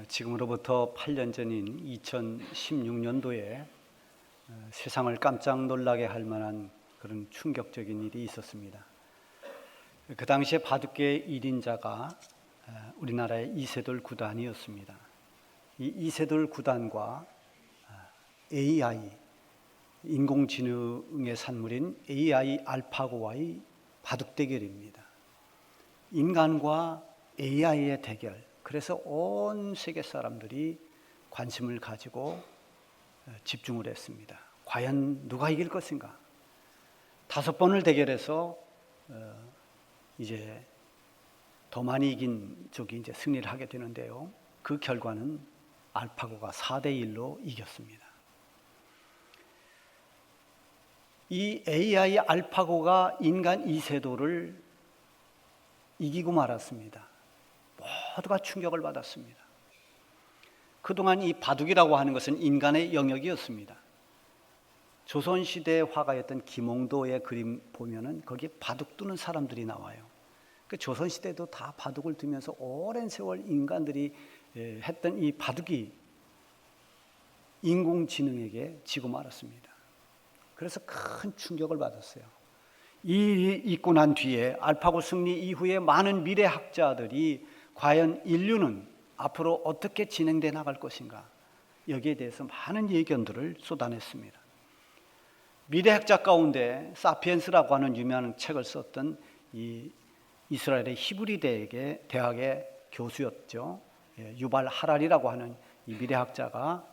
지금으로부터 8년 전인 2016년도에 세상을 깜짝 놀라게 할 만한 그런 충격적인 일이 있었습니다. 그 당시에 바둑계 1인자가 우리나라의 이세돌 구단이었습니다. 이 이세돌 구단과 AI, 인공지능의 산물인 AI 알파고와의 바둑 대결입니다. 인간과 AI의 대결. 그래서 온 세계 사람들이 관심을 가지고 집중을 했습니다. 과연 누가 이길 것인가? 5번을 대결해서 이제 더 많이 이긴 쪽이 이제 승리를 하게 되는데요. 그 결과는 알파고가 4대1로 이겼습니다. 이 AI 알파고가 인간 이세돌을 이기고 말았습니다. 모두가 충격을 받았습니다. 그동안 이 바둑이라고 하는 것은 인간의 영역이었습니다. 조선시대 화가였던 김홍도의 그림 보면은 거기에 바둑 두는 사람들이 나와요. 그 조선시대도 다 바둑을 두면서 오랜 세월 인간들이 했던 이 바둑이 인공지능에게 지고 말았습니다. 그래서 큰 충격을 받았어요. 이 일이 있고 난 뒤에 알파고 승리 이후에 많은 미래학자들이 과연 인류는 앞으로 어떻게 진행돼 나갈 것인가, 여기에 대해서 많은 예견들을 쏟아냈습니다. 미래학자 가운데 사피엔스라고 하는 유명한 책을 썼던 이 이스라엘의 히브리 대학의 교수였죠. 유발 하라리라고 하는 이 미래학자가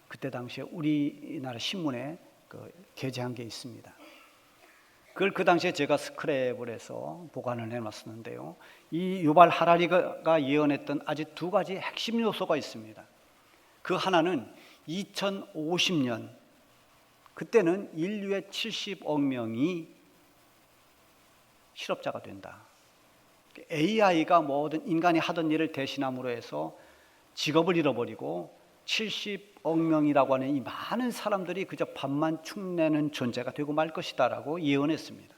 그때 당시에 우리나라 신문에 게재한 게 있습니다. 그걸 그 당시에 제가 스크랩을 해서 보관을 해놨었는데요. 이 유발 하라리가 예언했던 아주 2가지 핵심 요소가 있습니다. 그 하나는 2050년, 그때는 인류의 70억 명이 실업자가 된다. AI가 모든 인간이 하던 일을 대신함으로 해서 직업을 잃어버리고 70억 명이라고 하는 이 많은 사람들이 그저 밥만 축내는 존재가 되고 말 것이다라고 예언했습니다.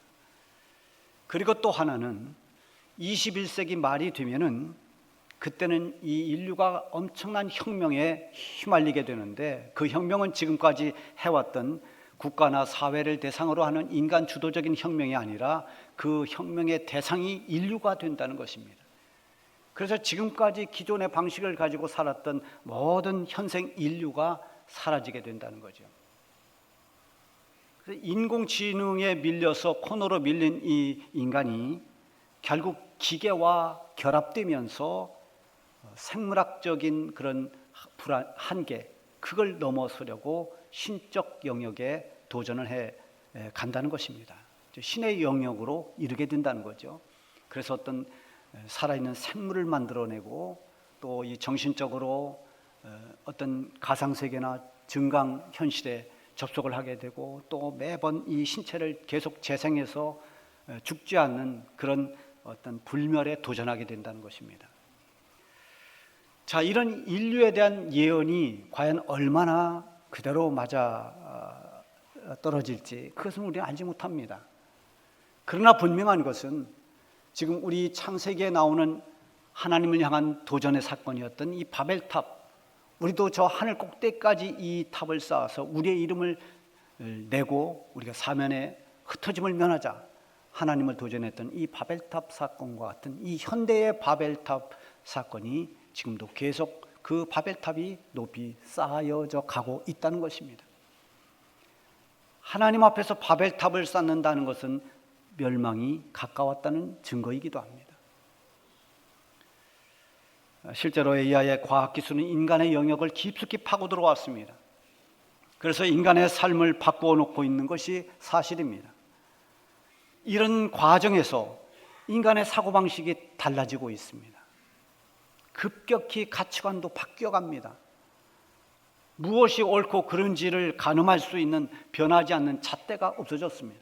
그리고 또 하나는 21세기 말이 되면은 그때는 이 인류가 엄청난 혁명에 휘말리게 되는데, 그 혁명은 지금까지 해왔던 국가나 사회를 대상으로 하는 인간 주도적인 혁명이 아니라 그 혁명의 대상이 인류가 된다는 것입니다. 그래서 지금까지 기존의 방식을 가지고 살았던 모든 현생 인류가 사라지게 된다는 거죠. 그래서 인공지능에 밀려서 코너로 밀린 이 인간이 결국 기계와 결합되면서 생물학적인 그런 한계, 그걸 넘어서려고 신적 영역에 도전을 해 간다는 것입니다. 신의 영역으로 이르게 된다는 거죠. 그래서 어떤 살아있는 생물을 만들어내고 또 이 정신적으로 어떤 가상세계나 증강 현실에 접속을 하게 되고 또 매번 이 신체를 계속 재생해서 죽지 않는 그런 어떤 불멸에 도전하게 된다는 것입니다. 자, 이런 인류에 대한 예언이 과연 얼마나 그대로 맞아 떨어질지 그것은 우리는 알지 못합니다. 그러나 분명한 것은 지금 우리 창세기에 나오는 하나님을 향한 도전의 사건이었던 이 바벨탑, 우리도 저 하늘 꼭대기까지 이 탑을 쌓아서 우리의 이름을 내고 우리가 사면에 흩어짐을 면하자 하나님을 도전했던 이 바벨탑 사건과 같은 이 현대의 바벨탑 사건이 지금도 계속 그 바벨탑이 높이 쌓여져 가고 있다는 것입니다. 하나님 앞에서 바벨탑을 쌓는다는 것은 멸망이 가까웠다는 증거이기도 합니다. 실제로 AI의 과학기술은 인간의 영역을 깊숙이 파고 들어왔습니다. 그래서 인간의 삶을 바꾸어 놓고 있는 것이 사실입니다. 이런 과정에서 인간의 사고방식이 달라지고 있습니다. 급격히 가치관도 바뀌어갑니다. 무엇이 옳고 그른지를 가늠할 수 있는 변하지 않는 잣대가 없어졌습니다.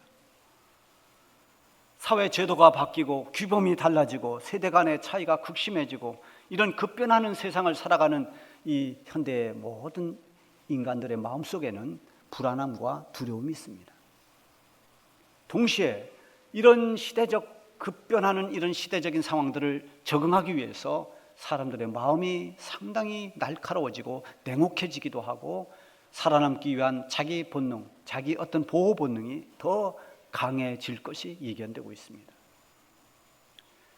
사회 제도가 바뀌고 규범이 달라지고 세대 간의 차이가 극심해지고 이런 급변하는 세상을 살아가는 이 현대의 모든 인간들의 마음속에는 불안함과 두려움이 있습니다. 동시에 이런 시대적 급변하는 이런 시대적인 상황들을 적응하기 위해서 사람들의 마음이 상당히 날카로워지고 냉혹해지기도 하고 살아남기 위한 자기 본능, 자기 어떤 보호 본능이 더 강해질 것이 예견되고 있습니다.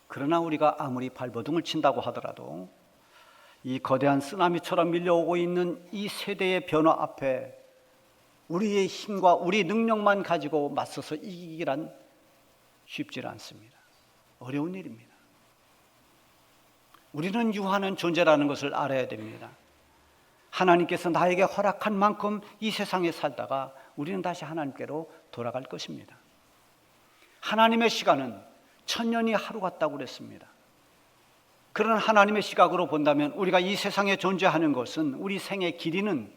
그러나 우리가 아무리 발버둥을 친다고 하더라도 이 거대한 쓰나미처럼 밀려오고 있는 이 세대의 변화 앞에 우리의 힘과 우리 능력만 가지고 맞서서 이기기란 쉽지 않습니다. 어려운 일입니다. 우리는 유한한 존재라는 것을 알아야 됩니다. 하나님께서 나에게 허락한 만큼 이 세상에 살다가 우리는 다시 하나님께로 돌아갈 것입니다. 하나님의 시간은 천년이 하루 같다고 그랬습니다. 그런 하나님의 시각으로 본다면 우리가 이 세상에 존재하는 것은, 우리 생의 길이는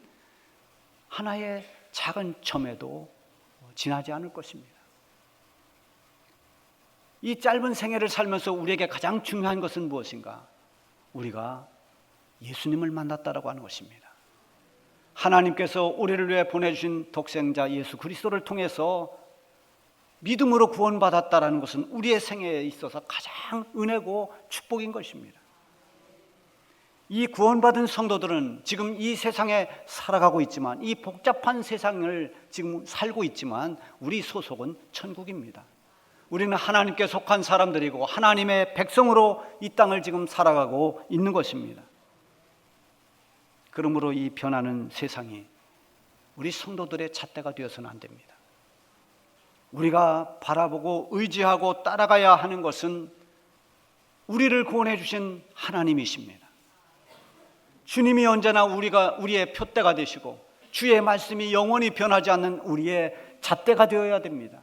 하나의 작은 점에도 지나지 않을 것입니다. 이 짧은 생애를 살면서 우리에게 가장 중요한 것은 무엇인가? 우리가 예수님을 만났다라고 하는 것입니다. 하나님께서 우리를 위해 보내주신 독생자 예수 그리스도를 통해서 믿음으로 구원받았다라는 것은 우리의 생애에 있어서 가장 은혜고 축복인 것입니다. 이 구원받은 성도들은 지금 이 세상에 살아가고 있지만, 이 복잡한 세상을 지금 살고 있지만 우리 소속은 천국입니다. 우리는 하나님께 속한 사람들이고 하나님의 백성으로 이 땅을 지금 살아가고 있는 것입니다. 그러므로 이 변하는 세상이 우리 성도들의 잣대가 되어서는 안 됩니다. 우리가 바라보고 의지하고 따라가야 하는 것은 우리를 구원해 주신 하나님이십니다. 주님이 언제나 우리의 표대가 되시고 주의 말씀이 영원히 변하지 않는 우리의 잣대가 되어야 됩니다.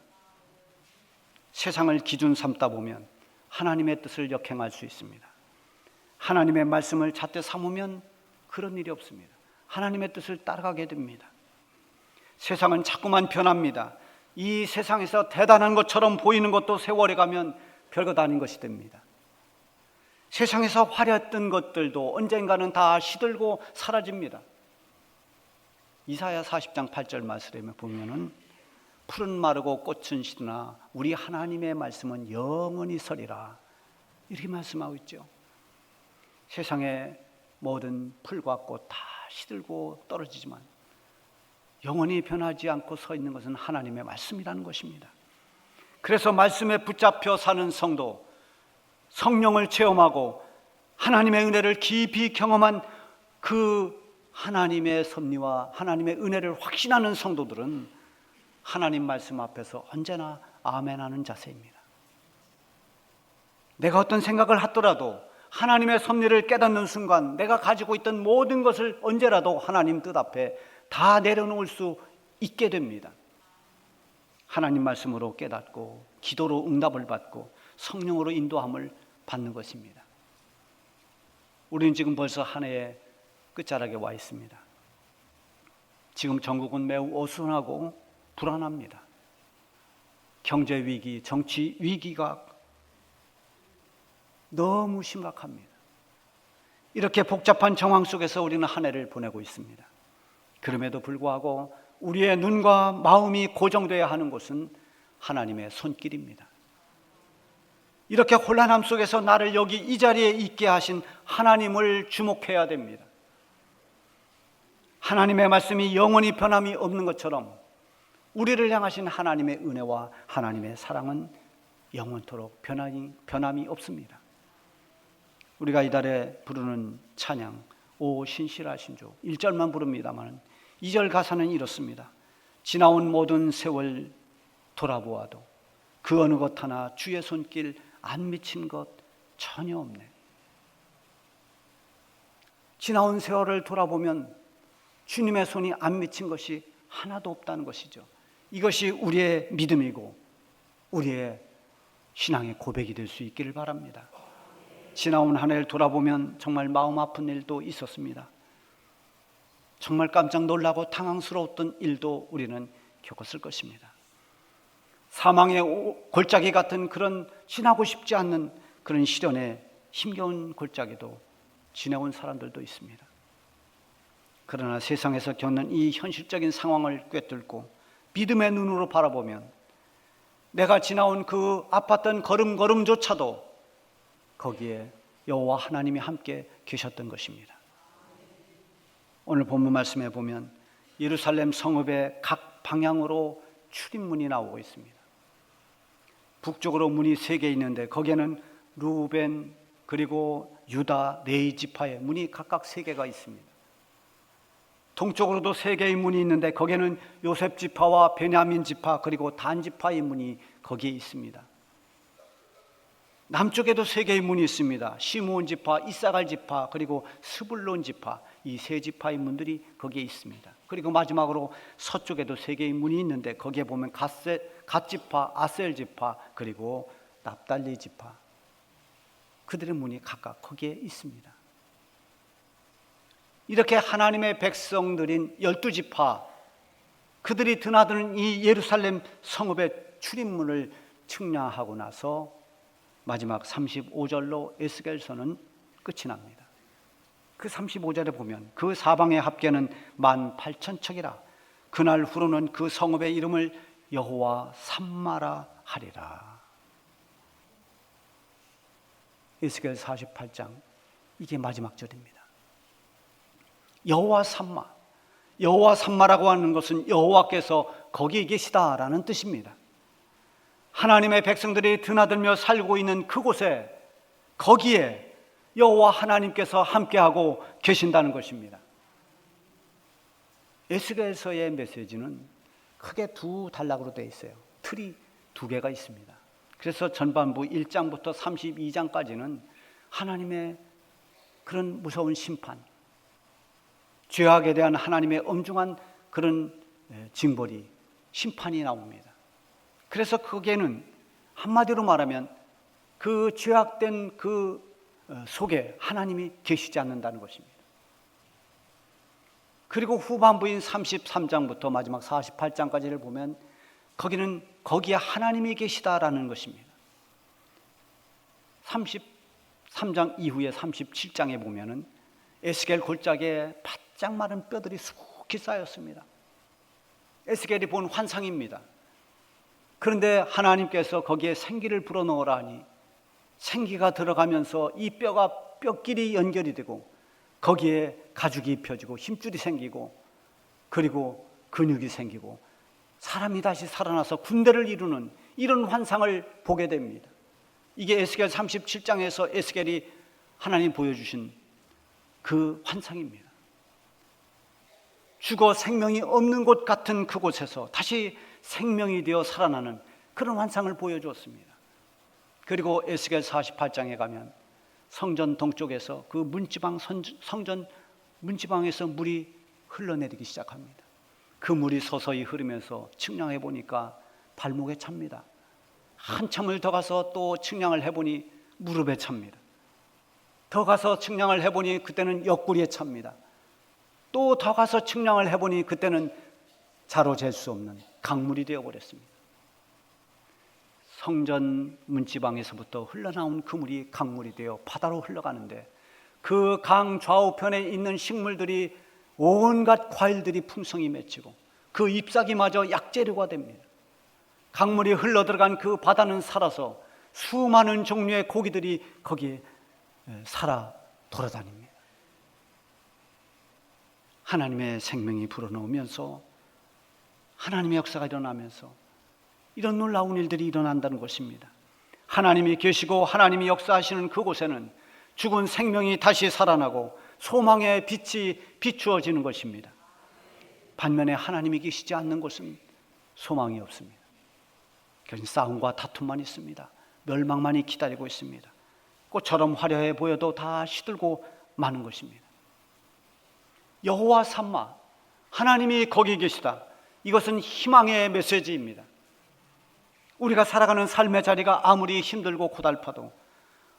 세상을 기준 삼다 보면 하나님의 뜻을 역행할 수 있습니다. 하나님의 말씀을 잣대 삼으면 그런 일이 없습니다. 하나님의 뜻을 따라가게 됩니다. 세상은 자꾸만 변합니다. 이 세상에서 대단한 것처럼 보이는 것도 세월에 가면 별것 아닌 것이 됩니다. 세상에서 화려했던 것들도 언젠가는 다 시들고 사라집니다. 이사야 40장 8절 말씀에 보면은 풀은 마르고 꽃은 시드나 우리 하나님의 말씀은 영원히 서리라, 이렇게 말씀하고 있죠. 세상의 모든 풀과 꽃 다 시들고 떨어지지만 영원히 변하지 않고 서 있는 것은 하나님의 말씀이라는 것입니다. 그래서 말씀에 붙잡혀 사는 성도, 성령을 체험하고 하나님의 은혜를 깊이 경험한 그 하나님의 섭리와 하나님의 은혜를 확신하는 성도들은 하나님 말씀 앞에서 언제나 아멘하는 자세입니다. 내가 어떤 생각을 하더라도 하나님의 섭리를 깨닫는 순간 내가 가지고 있던 모든 것을 언제라도 하나님 뜻 앞에 다 내려놓을 수 있게 됩니다. 하나님 말씀으로 깨닫고 기도로 응답을 받고 성령으로 인도함을 받는 것입니다. 우리는 지금 벌써 한 해의 끝자락에 와 있습니다. 지금 전국은 매우 어수선하고 불안합니다. 경제 위기, 정치 위기가 너무 심각합니다. 이렇게 복잡한 정황 속에서 우리는 한 해를 보내고 있습니다. 그럼에도 불구하고 우리의 눈과 마음이 고정되어야 하는 곳은 하나님의 손길입니다. 이렇게 혼란함 속에서 나를 여기 이 자리에 있게 하신 하나님을 주목해야 됩니다. 하나님의 말씀이 영원히 변함이 없는 것처럼 우리를 향하신 하나님의 은혜와 하나님의 사랑은 영원토록 변함이 없습니다. 우리가 이달에 부르는 찬양 오 신실하신 주 1절만 부릅니다만 2절 가사는 이렇습니다. 지나온 모든 세월 돌아보아도 그 어느 것 하나 주의 손길 안 미친 것 전혀 없네. 지나온 세월을 돌아보면 주님의 손이 안 미친 것이 하나도 없다는 것이죠. 이것이 우리의 믿음이고 우리의 신앙의 고백이 될 수 있기를 바랍니다. 지나온 한 해를 돌아보면 정말 마음 아픈 일도 있었습니다. 정말 깜짝 놀라고 당황스러웠던 일도 우리는 겪었을 것입니다. 사망의 골짜기 같은 그런 지나고 싶지 않는 그런 시련의 힘겨운 골짜기도 지내온 사람들도 있습니다. 그러나 세상에서 겪는 이 현실적인 상황을 꿰뚫고 믿음의 눈으로 바라보면 내가 지나온 그 아팠던 걸음걸음조차도 거기에 여호와 하나님이 함께 계셨던 것입니다. 오늘 본문 말씀에 보면 예루살렘 성읍의 각 방향으로 출입문이 나오고 있습니다. 북쪽으로 문이 3개 있는데 거기에는 루벤 그리고 유다, 레위 지파의 문이 각각 3개가 있습니다. 동쪽으로도 3개의 문이 있는데 거기에는 요셉 지파와 베냐민 지파 그리고 단 지파의 문이 거기에 있습니다. 남쪽에도 3개의 문이 있습니다. 시므온 지파, 이사갈 지파 그리고 스불론 지파, 이 3지파의 문들이 거기에 있습니다. 그리고 마지막으로 서쪽에도 3개의 문이 있는데 거기에 보면 갓 지파, 아셀 지파 그리고 납달리 지파, 그들의 문이 각각 거기에 있습니다. 이렇게 하나님의 백성들인 12지파, 그들이 드나드는 이 예루살렘 성읍의 출입문을 측량하고 나서 마지막 35절로 에스겔서는 끝이 납니다. 그 35절에 보면 그 사방의 합계는 18,000척이라 그날 후로는 그 성읍의 이름을 여호와 삼마라 하리라. 에스겔 48장, 이게 마지막 절입니다. 여호와 삼마, 여호와 삼마라고 하는 것은 여호와께서 거기에 계시다라는 뜻입니다. 하나님의 백성들이 드나들며 살고 있는 그곳에, 거기에 여호와 하나님께서 함께하고 계신다는 것입니다. 에스겔서의 메시지는 크게 2단락으로 되어 있어요. 틀이 2개가 있습니다. 그래서 전반부 1장부터 32장까지는 하나님의 그런 무서운 심판, 죄악에 대한 하나님의 엄중한 그런 징벌이, 심판이 나옵니다. 그래서 거기에는 한마디로 말하면 그 죄악된 그 속에 하나님이 계시지 않는다는 것입니다. 그리고 후반부인 33장부터 마지막 48장까지를 보면 거기에 하나님이 계시다라는 것입니다. 33장 이후에 37장에 보면은 에스겔 골짜기에 바짝 마른 뼈들이 수북히 쌓였습니다. 에스겔이 본 환상입니다. 그런데 하나님께서 거기에 생기를 불어넣으라 하니 생기가 들어가면서 이 뼈가 뼈끼리 연결이 되고 거기에 가죽이 펴지고 힘줄이 생기고 그리고 근육이 생기고 사람이 다시 살아나서 군대를 이루는 이런 환상을 보게 됩니다. 이게 에스겔 37장에서 에스겔이 하나님 보여주신 그 환상입니다. 죽어 생명이 없는 곳 같은 그곳에서 다시 생명이 되어 살아나는 그런 환상을 보여주었습니다. 그리고 에스겔 48장에 가면 성전 동쪽에서 그 성전 문지방에서 물이 흘러내리기 시작합니다. 그 물이 서서히 흐르면서 측량해 보니까 발목에 찹니다. 한참을 더 가서 또 측량을 해보니 무릎에 찹니다. 더 가서 측량을 해보니 그때는 옆구리에 찹니다. 또 더 가서 측량을 해보니 그때는 자로 잴 수 없는 강물이 되어버렸습니다. 성전 문지방에서부터 흘러나온 그 물이 강물이 되어 바다로 흘러가는데 그 강 좌우편에 있는 식물들이 온갖 과일들이 풍성히 맺히고 그 잎사귀마저 약재료가 됩니다. 강물이 흘러들어간 그 바다는 살아서 수많은 종류의 고기들이 거기에 살아 돌아다닙니다. 하나님의 생명이 불어넣으면서 하나님의 역사가 일어나면서 이런 놀라운 일들이 일어난다는 것입니다. 하나님이 계시고 하나님이 역사하시는 그곳에는 죽은 생명이 다시 살아나고 소망의 빛이 비추어지는 것입니다. 반면에 하나님이 계시지 않는 곳은 소망이 없습니다. 그냥 싸움과 다툼만 있습니다. 멸망만이 기다리고 있습니다. 꽃처럼 화려해 보여도 다 시들고 마는 것입니다. 여호와 삼마, 하나님이 거기 계시다. 이것은 희망의 메시지입니다. 우리가 살아가는 삶의 자리가 아무리 힘들고 고달파도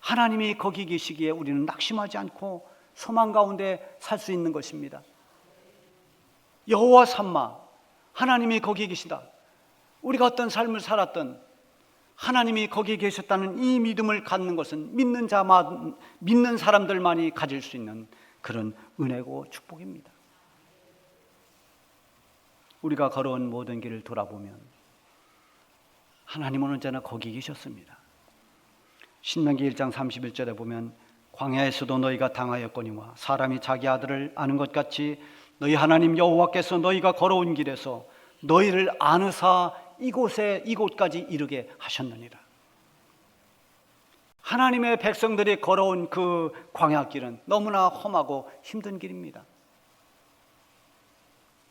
하나님이 거기 계시기에 우리는 낙심하지 않고 소망 가운데 살 수 있는 것입니다. 여호와 삼마, 하나님이 거기 계시다. 우리가 어떤 삶을 살았던 하나님이 거기 계셨다는 이 믿음을 갖는 것은 믿는 사람들만이 가질 수 있는 그런 은혜고 축복입니다. 우리가 걸어온 모든 길을 돌아보면 하나님은 언제나 거기 계셨습니다. 신명기 1장 31절에 보면 광야에서도 너희가 당하였거니와 사람이 자기 아들을 아는 것 같이 너희 하나님 여호와께서 너희가 걸어온 길에서 너희를 안으사 이곳까지 이르게 하셨느니라. 하나님의 백성들이 걸어온 그 광야길은 너무나 험하고 힘든 길입니다.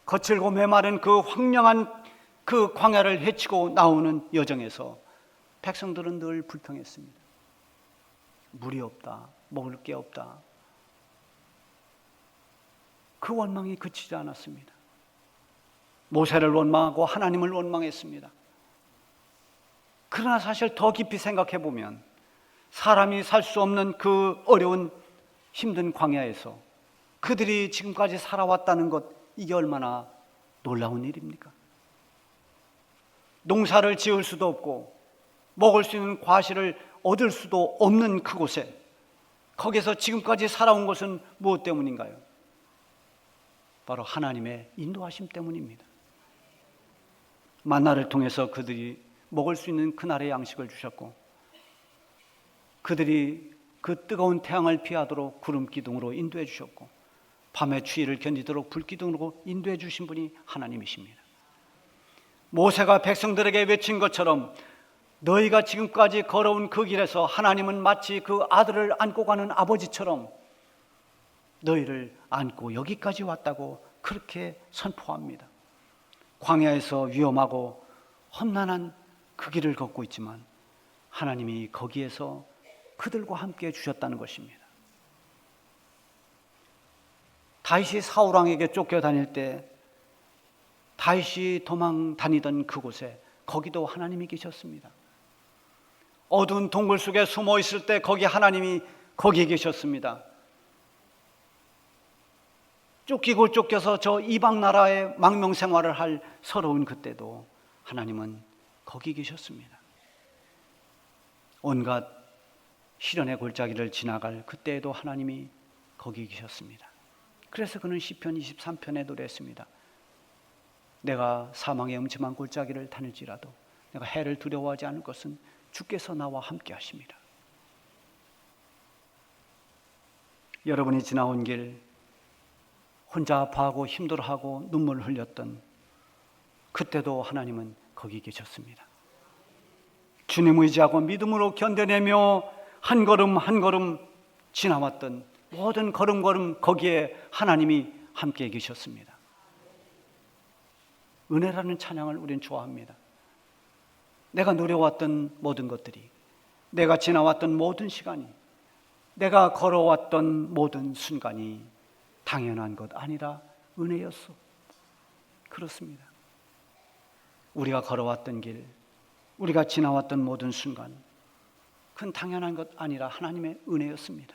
거칠고 메마른 그 황량한 그 광야를 헤치고 나오는 여정에서 백성들은 늘 불평했습니다. 물이 없다, 먹을 게 없다. 그 원망이 그치지 않았습니다. 모세를 원망하고 하나님을 원망했습니다. 그러나 사실 더 깊이 생각해 보면 사람이 살 수 없는 그 어려운 힘든 광야에서 그들이 지금까지 살아왔다는 것, 이게 얼마나 놀라운 일입니까? 농사를 지을 수도 없고 먹을 수 있는 과실을 얻을 수도 없는 그곳에, 거기서 지금까지 살아온 것은 무엇 때문인가요? 바로 하나님의 인도하심 때문입니다. 만나를 통해서 그들이 먹을 수 있는 그날의 양식을 주셨고, 그들이 그 뜨거운 태양을 피하도록 구름 기둥으로 인도해 주셨고, 밤의 추위를 견디도록 불 기둥으로 인도해 주신 분이 하나님이십니다. 모세가 백성들에게 외친 것처럼 너희가 지금까지 걸어온 그 길에서 하나님은 마치 그 아들을 안고 가는 아버지처럼 너희를 안고 여기까지 왔다고 그렇게 선포합니다. 광야에서 위험하고 험난한 그 길을 걷고 있지만 하나님이 거기에서 그들과 함께 주셨다는 것입니다. 다윗이 사울 왕에게 쫓겨다닐 때 다윗이 도망 다니던 그곳에 거기도 하나님이 계셨습니다. 어두운 동굴 속에 숨어 있을 때 거기 하나님이 거기에 계셨습니다. 쫓기고 쫓겨서 저 이방 나라의 망명 생활을 할 서러운 그때도 하나님은 거기 계셨습니다. 온갖 시련의 골짜기를 지나갈 그때에도 하나님이 거기 계셨습니다. 그래서 그는 시편 23편에 노래했습니다. 내가 사망의 음침한 골짜기를 다닐지라도 내가 해를 두려워하지 않을 것은 주께서 나와 함께 하십니다. 여러분이 지나온 길 혼자 아파하고 힘들어하고 눈물을 흘렸던 그때도 하나님은 거기 계셨습니다. 주님 의지하고 믿음으로 견뎌내며 한 걸음 한 걸음 지나왔던 모든 걸음걸음 거기에 하나님이 함께 계셨습니다. 은혜라는 찬양을 우린 좋아합니다. 내가 누려왔던 모든 것들이, 내가 지나왔던 모든 시간이, 내가 걸어왔던 모든 순간이 당연한 것 아니라 은혜였어. 그렇습니다. 우리가 걸어왔던 길, 우리가 지나왔던 모든 순간, 그건 당연한 것 아니라 하나님의 은혜였습니다.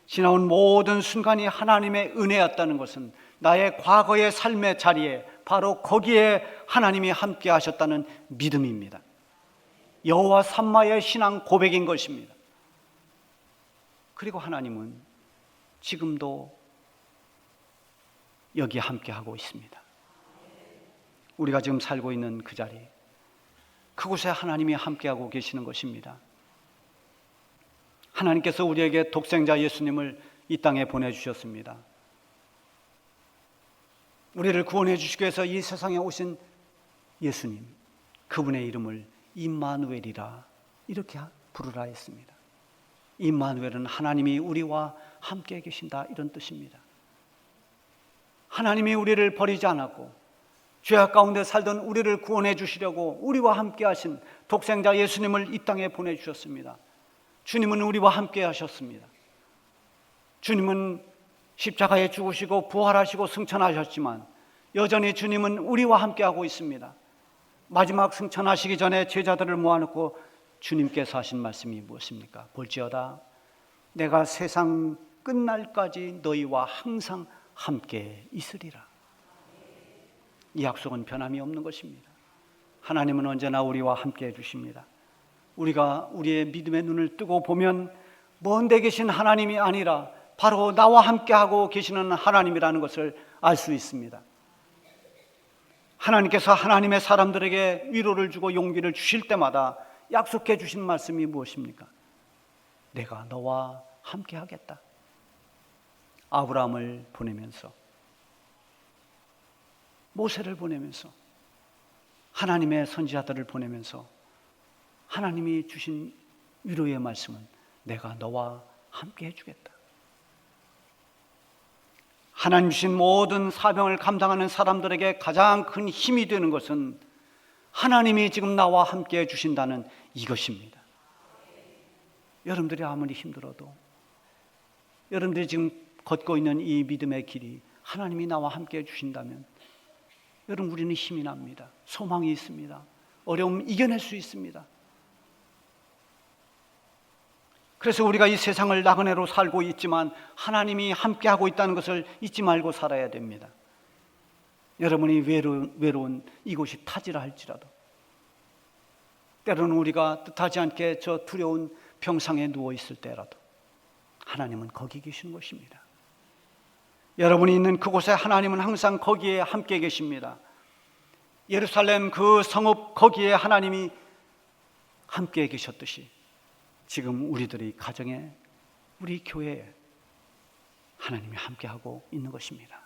지나온 모든 순간이 하나님의 은혜였다는 것은 나의 과거의 삶의 자리에 바로 거기에 하나님이 함께 하셨다는 믿음입니다. 여호와 삼마의 신앙 고백인 것입니다. 그리고 하나님은 지금도 여기 함께 하고 있습니다. 우리가 지금 살고 있는 그 자리, 그곳에 하나님이 함께하고 계시는 것입니다. 하나님께서 우리에게 독생자 예수님을 이 땅에 보내주셨습니다. 우리를 구원해 주시기 위해서 이 세상에 오신 예수님, 그분의 이름을 임마누엘이라 이렇게 부르라 했습니다. 임마누엘은 하나님이 우리와 함께 계신다, 이런 뜻입니다. 하나님이 우리를 버리지 않았고 죄악 가운데 살던 우리를 구원해 주시려고 우리와 함께 하신 독생자 예수님을 이 땅에 보내주셨습니다. 주님은 우리와 함께 하셨습니다. 주님은 십자가에 죽으시고 부활하시고 승천하셨지만 여전히 주님은 우리와 함께 하고 있습니다. 마지막 승천하시기 전에 제자들을 모아놓고 주님께서 하신 말씀이 무엇입니까? 볼지어다 내가 세상 끝날까지 너희와 항상 함께 있으리라. 이 약속은 변함이 없는 것입니다. 하나님은 언제나 우리와 함께 해주십니다. 우리가 우리의 믿음의 눈을 뜨고 보면 먼 데 계신 하나님이 아니라 바로 나와 함께하고 계시는 하나님이라는 것을 알 수 있습니다. 하나님께서 하나님의 사람들에게 위로를 주고 용기를 주실 때마다 약속해 주신 말씀이 무엇입니까? 내가 너와 함께 하겠다. 아브라함을 보내면서, 모세를 보내면서, 하나님의 선지자들을 보내면서 하나님이 주신 위로의 말씀은 내가 너와 함께 해주겠다. 하나님 주신 모든 사명을 감당하는 사람들에게 가장 큰 힘이 되는 것은 하나님이 지금 나와 함께 해주신다는 이것입니다. 여러분들이 아무리 힘들어도, 여러분들이 지금 걷고 있는 이 믿음의 길이 하나님이 나와 함께 해주신다면 여러분, 우리는 힘이 납니다. 소망이 있습니다. 어려움 이겨낼 수 있습니다. 그래서 우리가 이 세상을 나그네로 살고 있지만 하나님이 함께하고 있다는 것을 잊지 말고 살아야 됩니다. 여러분이 외로운 이곳이 타지라 할지라도, 때로는 우리가 뜻하지 않게 저 두려운 병상에 누워 있을 때라도 하나님은 거기 계시는 것입니다. 여러분이 있는 그곳에 하나님은 항상 거기에 함께 계십니다. 예루살렘 그 성읍 거기에 하나님이 함께 계셨듯이 지금 우리들의 가정에, 우리 교회에 하나님이 함께하고 있는 것입니다.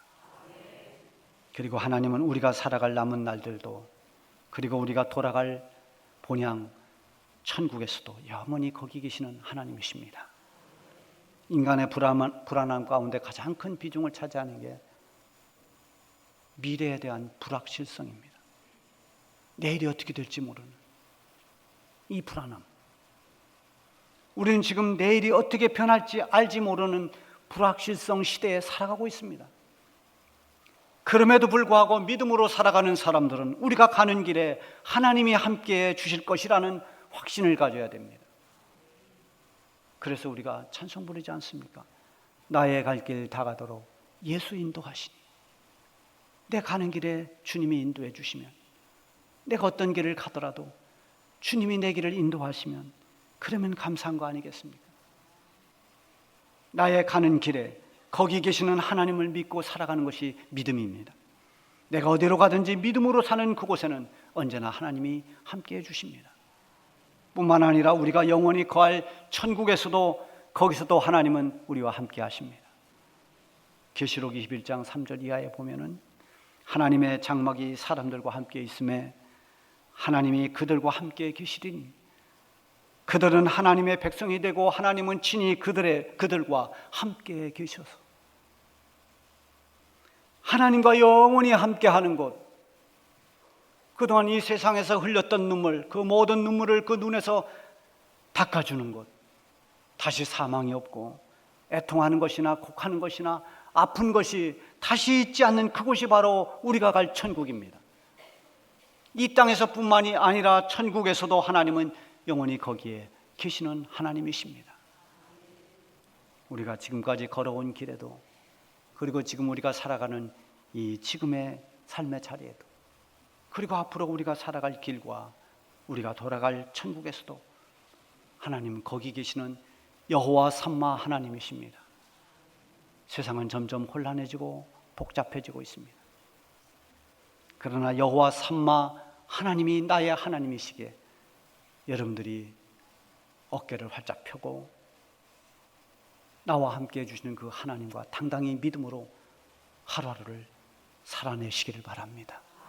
그리고 하나님은 우리가 살아갈 남은 날들도, 그리고 우리가 돌아갈 본향 천국에서도 영원히 거기 계시는 하나님이십니다. 인간의 불안함 가운데 가장 큰 비중을 차지하는 게 미래에 대한 불확실성입니다. 내일이 어떻게 될지 모르는 이 불안함. 우리는 지금 내일이 어떻게 변할지 알지 모르는 불확실성 시대에 살아가고 있습니다. 그럼에도 불구하고 믿음으로 살아가는 사람들은 우리가 가는 길에 하나님이 함께해 주실 것이라는 확신을 가져야 됩니다. 그래서 우리가 찬송 부르지 않습니까? 나의 갈 길 다 가도록 예수 인도하시니. 내 가는 길에 주님이 인도해 주시면, 내가 어떤 길을 가더라도 주님이 내 길을 인도하시면 그러면 감사한 거 아니겠습니까? 나의 가는 길에 거기 계시는 하나님을 믿고 살아가는 것이 믿음입니다. 내가 어디로 가든지 믿음으로 사는 그곳에는 언제나 하나님이 함께해 주십니다. 뿐만 아니라 우리가 영원히 거할 천국에서도 거기서도 하나님은 우리와 함께 하십니다. 계시록 21장 3절 이하에 보면은 하나님의 장막이 사람들과 함께 있음에 하나님이 그들과 함께 계시리니 그들은 하나님의 백성이 되고 하나님은 친히 그들과 함께 계셔서 하나님과 영원히 함께하는 곳, 그동안 이 세상에서 흘렸던 눈물, 그 모든 눈물을 그 눈에서 닦아주는 곳, 다시 사망이 없고 애통하는 것이나 곡하는 것이나 아픈 것이 다시 있지 않는 그곳이 바로 우리가 갈 천국입니다. 이 땅에서뿐만이 아니라 천국에서도 하나님은 영원히 거기에 계시는 하나님이십니다. 우리가 지금까지 걸어온 길에도, 그리고 지금 우리가 살아가는 이 지금의 삶의 자리에도, 그리고 앞으로 우리가 살아갈 길과 우리가 돌아갈 천국에서도 하나님은 거기 계시는 여호와 삼마 하나님이십니다. 세상은 점점 혼란해지고 복잡해지고 있습니다. 그러나 여호와 삼마 하나님이 나의 하나님이시기에 여러분들이 어깨를 활짝 펴고 나와 함께 해주시는 그 하나님과 당당히 믿음으로 하루하루를 살아내시기를 바랍니다.